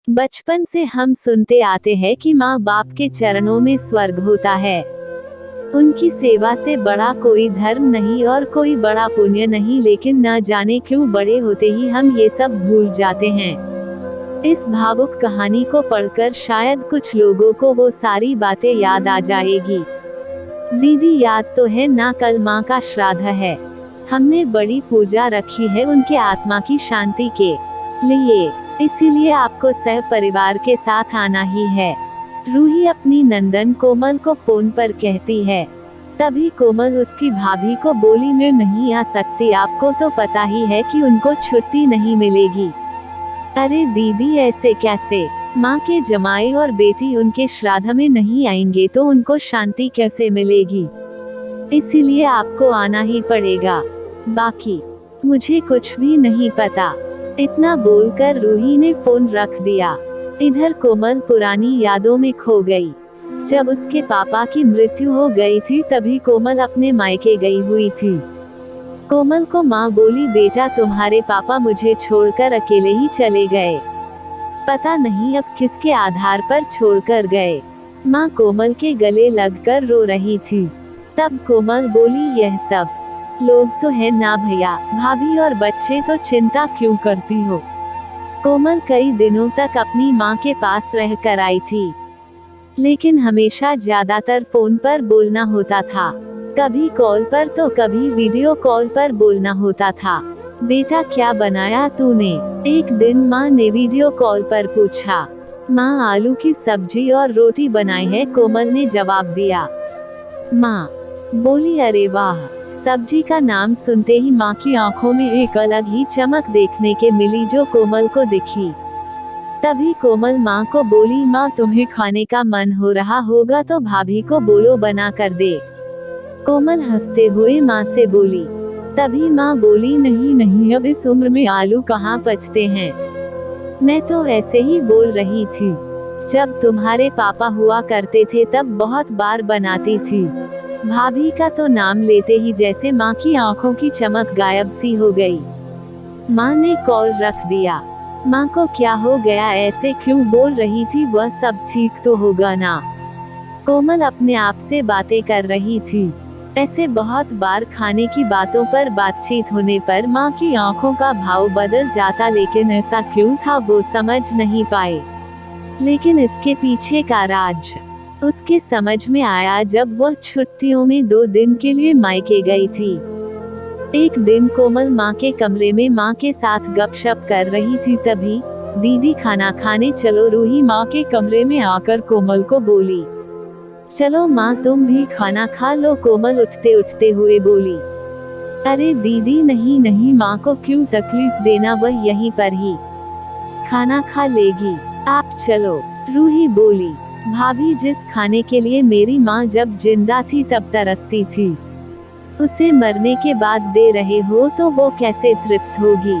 बचपन से हम सुनते आते हैं कि माँ बाप के चरणों में स्वर्ग होता है। उनकी सेवा से बड़ा कोई धर्म नहीं और कोई बड़ा पुण्य नहीं, लेकिन न जाने क्यों बड़े होते ही हम ये सब भूल जाते हैं। इस भावुक कहानी को पढ़कर शायद कुछ लोगों को वो सारी बातें याद आ जाएगी। दीदी याद तो है ना, कल माँ का श्राद्ध है। हमने बड़ी पूजा रखी है उनके आत्मा की शांति के लिए, इसीलिए आपको सह परिवार के साथ आना ही है। रूही अपनी नंदन कोमल को फोन पर कहती है। तभी कोमल उसकी भाभी को बोली, मैं नहीं आ सकती, आपको तो पता ही है कि उनको छुट्टी नहीं मिलेगी। अरे दीदी ऐसे कैसे, माँ के जमाई और बेटी उनके श्राद्ध में नहीं आएंगे तो उनको शांति कैसे मिलेगी, इसीलिए आपको आना ही पड़ेगा। बाकी मुझे कुछ भी नहीं पता। इतना बोलकर रूही ने फोन रख दिया। इधर कोमल पुरानी यादों में खो गई। जब उसके पापा की मृत्यु हो गई थी तभी कोमल अपने मायके गई हुई थी। कोमल को माँ बोली, बेटा तुम्हारे पापा मुझे छोड़कर अकेले ही चले गए, पता नहीं अब किसके आधार पर छोड़कर गए। माँ कोमल के गले लगकर रो रही थी। तब कोमल बोली, यह सब लोग तो है ना भैया, भाभी और बच्चे, तो चिंता क्यों करती हो। कोमल कई दिनों तक अपनी माँ के पास रह कर आई थी, लेकिन हमेशा ज्यादातर फोन पर बोलना होता था। कभी कॉल पर तो कभी वीडियो कॉल पर बोलना होता था। बेटा क्या बनाया तूने, एक दिन माँ ने वीडियो कॉल पर पूछा। माँ आलू की सब्जी और रोटी बनाई है, कोमल ने जवाब दिया। माँ बोली, अरे वाह। सब्जी का नाम सुनते ही माँ की आंखों में एक अलग ही चमक देखने के मिली जो कोमल को दिखी। तभी कोमल माँ को बोली, माँ तुम्हें खाने का मन हो रहा होगा तो भाभी को बोलो बना कर दे। कोमल हंसते हुए माँ से बोली। तभी माँ बोली, नहीं नहीं, अब इस उम्र में आलू कहाँ पचते हैं, मैं तो ऐसे ही बोल रही थी। जब तुम्हारे पापा हुआ करते थे तब बहुत बार बनाती थी। भाभी का तो नाम लेते ही जैसे माँ की आंखों की चमक गायब सी हो गई। माँ ने कॉल रख दिया। माँ को क्या हो गया, ऐसे क्यों बोल रही थी, वह सब ठीक तो होगा ना। कोमल अपने आप से बातें कर रही थी। ऐसे बहुत बार खाने की बातों पर बातचीत होने पर माँ की आंखों का भाव बदल जाता, लेकिन ऐसा क्यों था वो समझ नहीं पाए। लेकिन इसके पीछे का राज उसके समझ में आया जब वह छुट्टियों में 2 दिन के लिए मायके गई थी। एक दिन कोमल माँ के कमरे में माँ के साथ गपशप कर रही थी, तभी दीदी खाना खाने चलो। रूही माँ के कमरे में आकर कोमल को बोली, चलो माँ तुम भी खाना खा लो। कोमल उठते उठते हुए बोली, अरे दीदी नहीं नहीं, माँ को क्यों तकलीफ देना, वह यहीं पर ही खाना खा लेगी, आप चलो। रूही बोली, भाभी जिस खाने के लिए मेरी माँ जब जिंदा थी तब तरसती थी, उसे मरने के बाद दे रहे हो तो वो कैसे तृप्त होगी।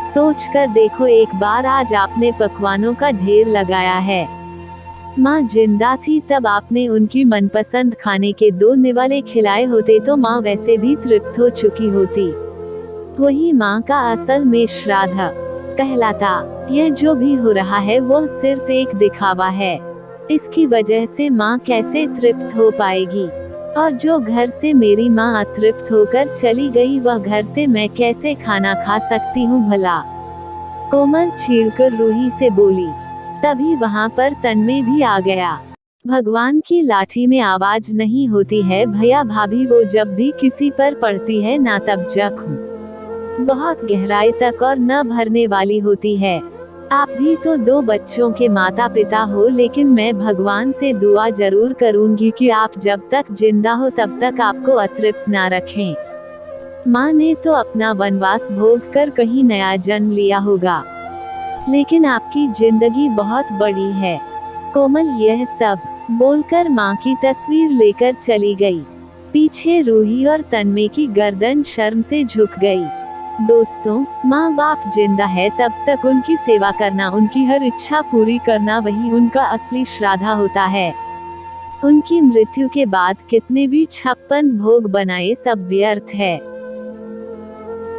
सोच कर देखो एक बार, आज आपने पकवानों का ढेर लगाया है। माँ जिंदा थी तब आपने उनकी मनपसंद खाने के 2 निवाले खिलाए होते तो माँ वैसे भी तृप्त हो चुकी होती। वही माँ का असल में श्राद्ध कहलाता। यह जो भी हो रहा है वो सिर्फ एक दिखावा है। इसकी वजह से माँ कैसे तृप्त हो पाएगी, और जो घर से मेरी माँ अतृप्त होकर चली गई वह घर से मैं कैसे खाना खा सकती हूँ भला। कोमल चीढ़कर रूही से बोली। तभी वहाँ पर तन्मय भी आ गया। भगवान की लाठी में आवाज नहीं होती है भैया भाभी, वो जब भी किसी पर पड़ती है ना तब जख्म बहुत गहराई तक और न भरने वाली होती है। आप भी तो 2 बच्चों के माता पिता हो, लेकिन मैं भगवान से दुआ जरूर करूंगी कि आप जब तक जिंदा हो तब तक आपको अतृप्त ना रखें। माँ ने तो अपना वनवास भोग कर कहीं नया जन्म लिया होगा, लेकिन आपकी जिंदगी बहुत बड़ी है। कोमल यह सब बोलकर माँ की तस्वीर लेकर चली गई। पीछे रूही और तन्मय की गर्दन शर्म से झुक गई। दोस्तों, माँ बाप जिंदा है तब तक उनकी सेवा करना, उनकी हर इच्छा पूरी करना, वही उनका असली श्राद्ध होता है। उनकी मृत्यु के बाद कितने भी 56 भोग बनाए सब व्यर्थ है।